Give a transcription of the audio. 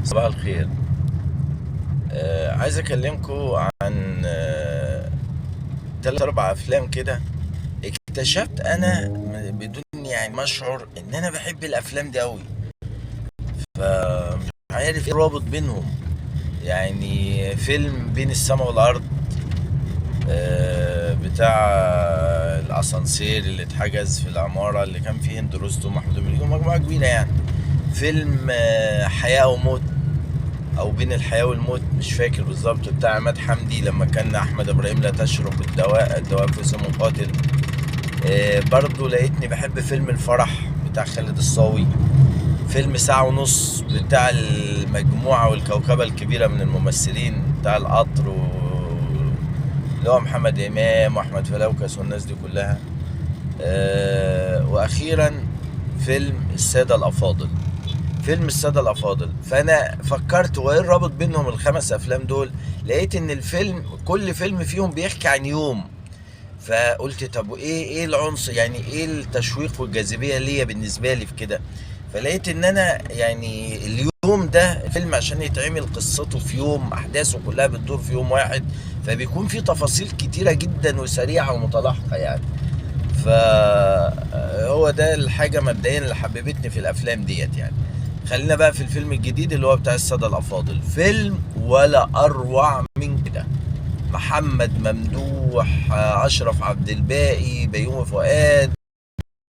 صباح الخير. عايز اكلمكم عن تلات اربع افلام كده. اكتشفت انا بدون يعني ما اشعر ان انا بحب الافلام دي قوي، فمش عارف ايه الرابط بينهم. يعني فيلم بين السماء والارض، بتاع الاسانسير اللي اتحجز في العمارة اللي كان فيه هند رستم ومحمود المليون، مجموعة كبيرة يعني. فيلم حياة وموت، او بين الحياة والموت، مش فاكر بالظبط، بتاع عماد حمدي لما كان احمد ابراهيم لا تشرب الدواء في سم قاتل. برضو لقيتني بحب فيلم الفرح بتاع خالد الصاوي. فيلم ساعة ونص بتاع المجموعة والكوكبة الكبيرة من الممثلين بتاع القطر اللي هو محمد إمام وأحمد فلوكس والناس دي كلها. وأخيرا فيلم السادة الأفاضل. فانا فكرت وايه الرابط بينهم الخمس افلام دول. لقيت ان كل فيلم فيهم بيحكي عن يوم. فقلت طب وايه العنصر، يعني ايه التشويق والجاذبيه ليا بالنسبه لي في كده. فلقيت ان انا يعني اليوم ده الفيلم عشان يتعمل قصته في يوم، احداثه كلها بتدور في يوم واحد، فبيكون في تفاصيل كتيره جدا وسريعه ومتلاحقه يعني. فهو ده الحاجة مبدئيا اللي حببتني في الأفلام ديت يعني. خلينا بقى في الفيلم الجديد اللي هو بتاع السادة الأفاضل. فيلم ولا أروع من كده. محمد ممدوح، أشرف عبد الباقي، بيومي فؤاد،